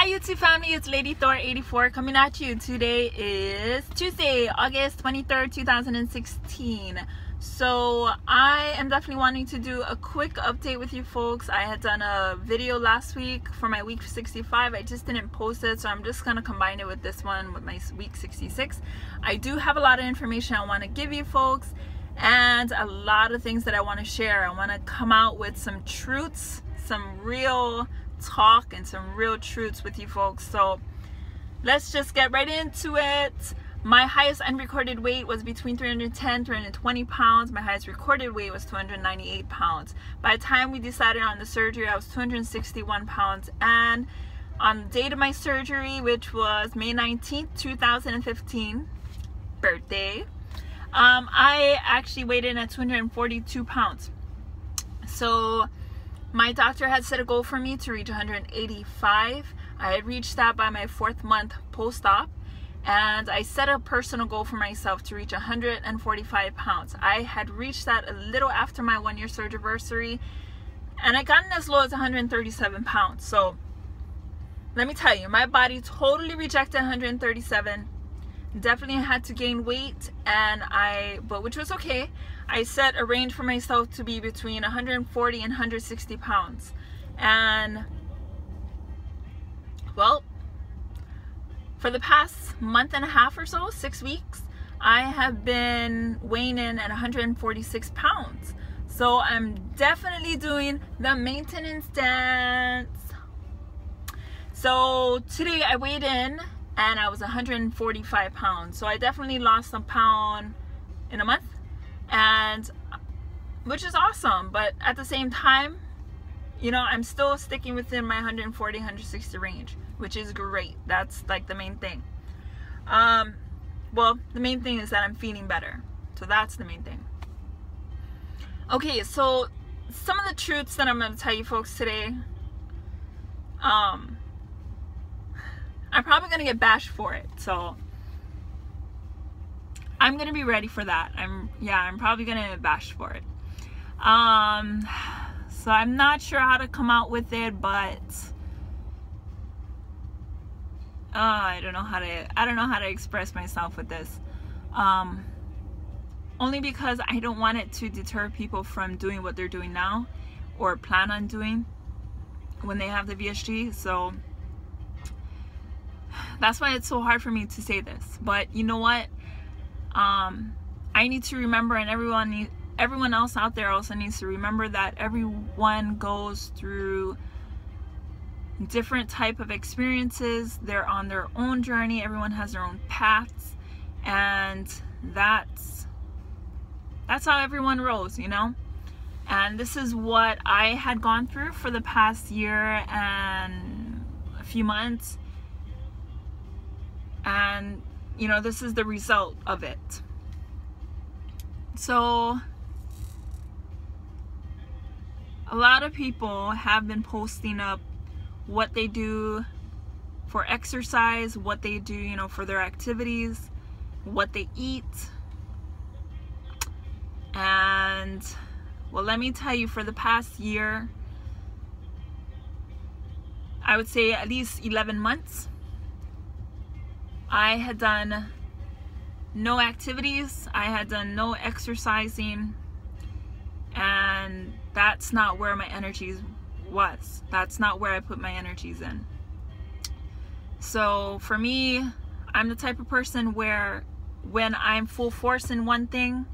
Hi YouTube family, it's Lady Thor 84 coming at you. Today is Tuesday, August 23rd, 2016. So I am definitely wanting to do a quick update with you folks. I had done a video last week for my week 65. I just didn't post it, so I'm just going to combine it with this one with my week 66. I do have a lot of information I want to give you folks and a lot of things that I want to share. I want to come out with some truths, some real talk and some real truths with you folks. So let's just get right into it. My highest unrecorded weight was between 310 320 pounds. My highest recorded weight was 298 pounds. By the time we decided on the surgery, I was 261 pounds, and on the date of my surgery, which was May 19th 2015, birthday, I actually weighed in at 242 pounds. So my doctor had set a goal for me to reach 185. I had reached that by my 4th month post-op, and I set a personal goal for myself to reach 145 pounds. I had reached that a little after my 1-year surgery anniversary, and I gotten as low as 137 pounds. So let me tell you, my body totally rejected 137. Definitely had to gain weight, but which was okay. I set a range for myself to be between 140 and 160 pounds. And well, for the past month and a half or so, 6 weeks, I have been weighing in at 146 pounds. So I'm definitely doing the maintenance dance. So today I weighed in and I was 145 pounds. So I definitely lost a pound in a month, and which is awesome. But at the same time, you know, I'm still sticking within my 140, 160 range, which is great. That's like the main thing. Well, the main thing is that I'm feeling better. So that's the main thing. Okay, so some of the truths that I'm going to tell you folks today, I'm probably going to get bashed for it, so I'm going to be ready for that. I'm probably going to get bashed for it. So I'm not sure how to come out with it, but I don't know how to express myself with this. Only because I don't want it to deter people from doing what they're doing now or plan on doing when they have the VSG. So that's why it's so hard for me to say this. But you know what? I need to remember, and everyone else out there also needs to remember, that everyone goes through different type of experiences. They're on their own journey. Everyone has their own paths, and that's how everyone rolls, you know. And this is what I had gone through for the past year and a few months. And you know, this is the result of it. So a lot of people have been posting up what they do for exercise, what they do, you know, for their activities, what they eat. And well, let me tell you, for the past year, I would say at least 11 months, I had done no activities, I had done no exercising, and that's not where my energies was. That's not where I put my energies in. So for me, I'm the type of person where when I'm full force in one thing,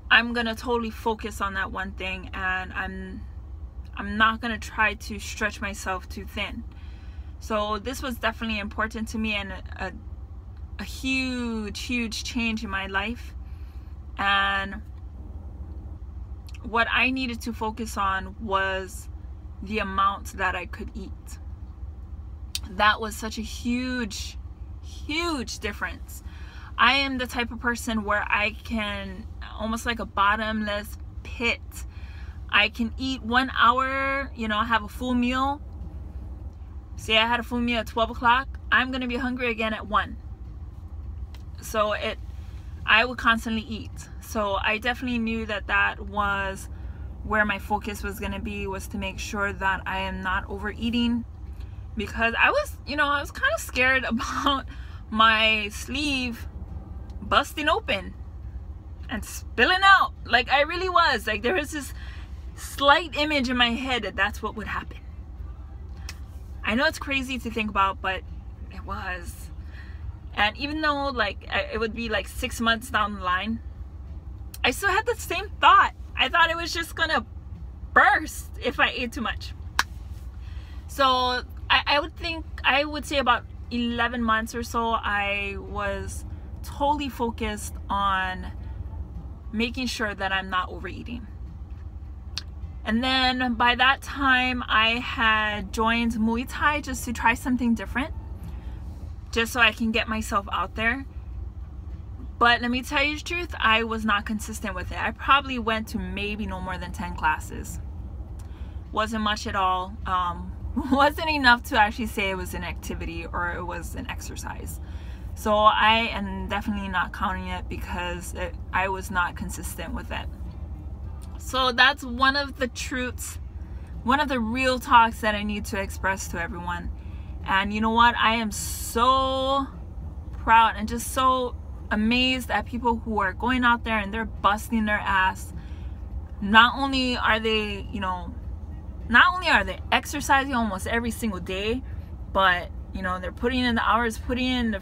I'm gonna totally focus on that one thing, and I'm not gonna try to stretch myself too thin. So this was definitely important to me, and a huge change in my life. And what I needed to focus on was the amount that I could eat. That was such a huge difference. I am the type of person where I can, almost like a bottomless pit, I can eat 1 hour, you know, have a full meal. Say I had a full meal at 12 o'clock, I'm going to be hungry again at 1. So I would constantly eat. So I definitely knew that that was where my focus was going to be, was to make sure that I am not overeating because I was kind of scared about my sleeve busting open and spilling out. Like, I really was. Like, there was this slight image in my head that that's what would happen. I know it's crazy to think about, but it was. And even though, like, it would be like 6 months down the line, I still had the same thought. I thought it was just gonna burst if I ate too much. So I would say about 11 months or so, I was totally focused on making sure that I'm not overeating. And then by that time, I had joined Muay Thai just to try something different, just so I can get myself out there. But let me tell you the truth, I was not consistent with it. I probably went to maybe no more than 10 classes. Wasn't much at all. Wasn't enough to actually say it was an activity or it was an exercise. So I am definitely not counting it because I was not consistent with it. So that's one of the truths, one of the real talks that I need to express to everyone. And you know what? I am so proud and just so amazed at people who are going out there and they're busting their ass. Not only are they, exercising almost every single day, but they're putting in the hours, putting in the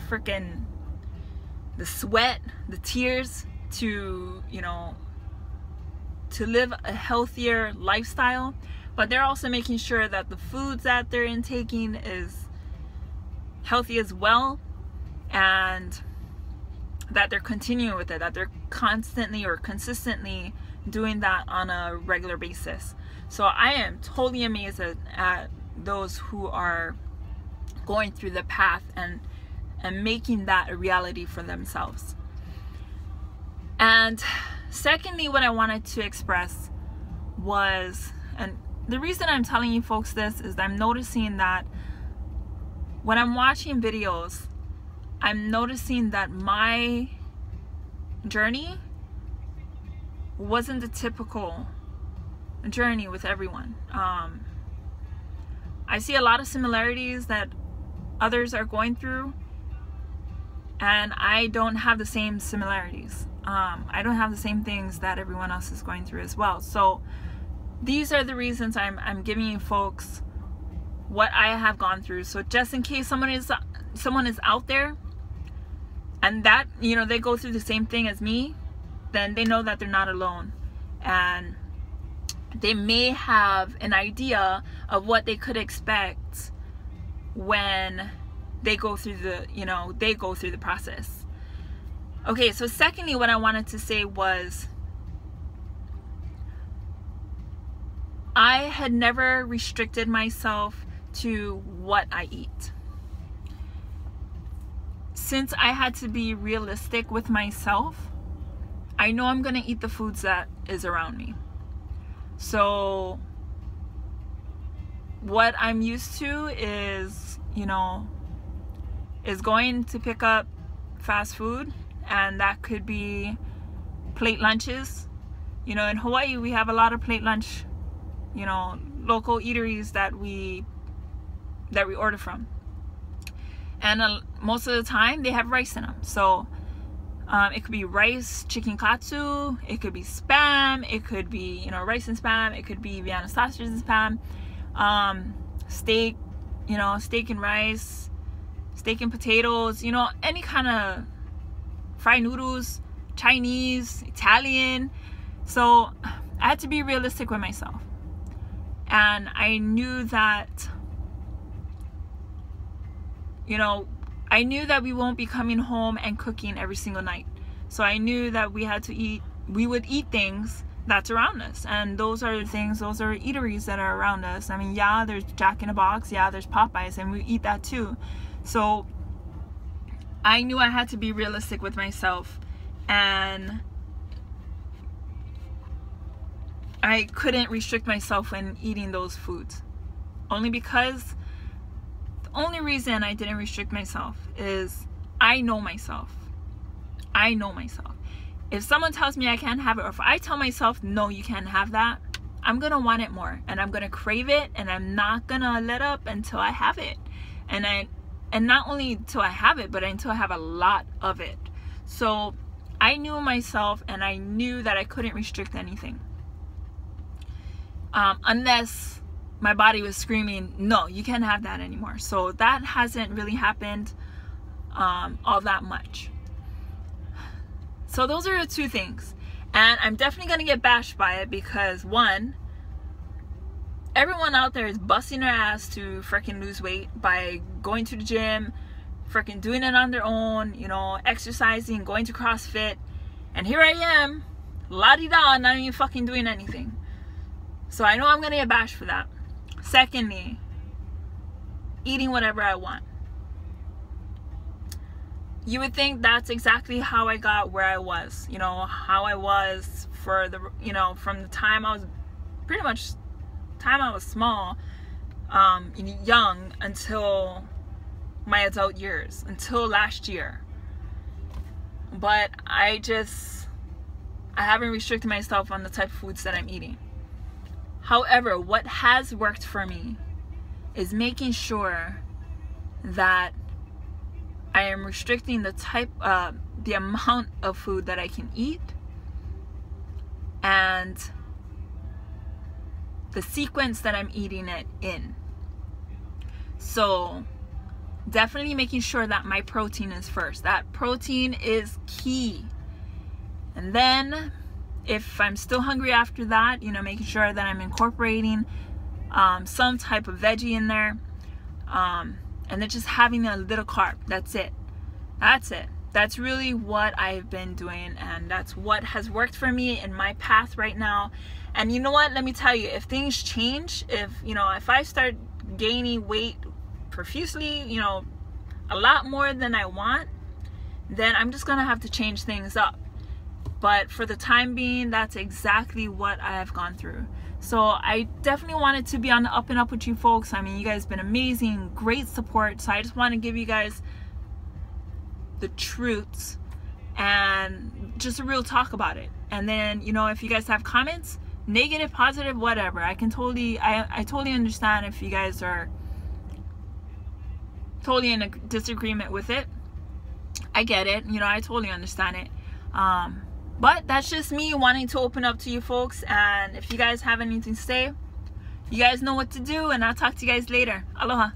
sweat, the tears to live a healthier lifestyle. But they're also making sure that the foods that they're intaking is healthy as well, and that they're continuing with it, that they're constantly or consistently doing that on a regular basis. So I am totally amazed at those who are going through the path and making that a reality for themselves. And secondly, what I wanted to express was, and the reason I'm telling you folks this is I'm noticing that when I'm watching videos, I'm noticing that my journey wasn't the typical journey with everyone. I see a lot of similarities that others are going through, and I don't have the same similarities. I don't have the same things that everyone else is going through as well. So these are the reasons I'm giving you folks what I have gone through. So just in case someone is out there and that they go through the same thing as me, then they know that they're not alone, and they may have an idea of what they could expect when they go through the process. Okay, so secondly, what I wanted to say was I had never restricted myself to what I eat. Since I had to be realistic with myself, I know I'm gonna eat the foods that is around me. So what I'm used to is going to pick up fast food, and that could be plate lunches. In Hawaii we have a lot of plate lunch, local eateries that we order from, and most of the time they have rice in them. So it could be rice, chicken katsu, it could be spam, it could be rice and spam, it could be Vienna sausage and spam, steak, steak and rice, steak and potatoes, any kind of fried noodles, Chinese, Italian. So I had to be realistic with myself, and I knew that we won't be coming home and cooking every single night. So I knew that we would eat things that's around us, and those are eateries that are around us. I mean, yeah, there's Jack in the Box, yeah, there's Popeyes, and we eat that too. So I knew I had to be realistic with myself, and I couldn't restrict myself when eating those foods. The only reason I didn't restrict myself is I know myself. If someone tells me I can't have it, or if I tell myself, no, you can't have that, I'm gonna want it more, and I'm gonna crave it, and I'm not gonna let up until I have it. and not only until I have it, but until I have a lot of it. So I knew myself, and I knew that I couldn't restrict anything unless my body was screaming, no, you can't have that anymore. So that hasn't really happened all that much. So those are the two things, and I'm definitely gonna get bashed by it because, one, everyone out there is busting their ass to freaking lose weight by going to the gym, freaking doing it on their own, you know, exercising, going to CrossFit, and here I am, la-di-da, not even fucking doing anything. So I know I'm gonna get bashed for that. Secondly, eating whatever I want. You would think that's exactly how I got where I was, you know, how I was for the, you know, from the time I was pretty much time I was small, young, until my adult years, until last year. But I haven't restricted myself on the type of foods that I'm eating. However, what has worked for me is making sure that I am restricting the amount of food that I can eat, and the sequence that I'm eating it in. So definitely making sure that my protein is first. That protein is key. And then if I'm still hungry after that, you know, making sure that I'm incorporating some type of veggie in there, and then just having a little carb. That's it. That's really what I've been doing, and that's what has worked for me in my path right now. And you know what, let me tell you, if things change, if I start gaining weight profusely, you know, a lot more than I want, then I'm just gonna have to change things up. But for the time being, that's exactly what I have gone through. So I definitely wanted to be on the up and up with you folks. I mean, you guys have been amazing, great support. So I just want to give you guys the truths and just a real talk about it. And then, you know, if you guys have comments, negative, positive, whatever, I totally understand if you guys are totally in a disagreement with it. I get it, you know, I totally understand it. But that's just me wanting to open up to you folks. And if you guys have anything to say, you guys know what to do, and I'll talk to you guys later. Aloha.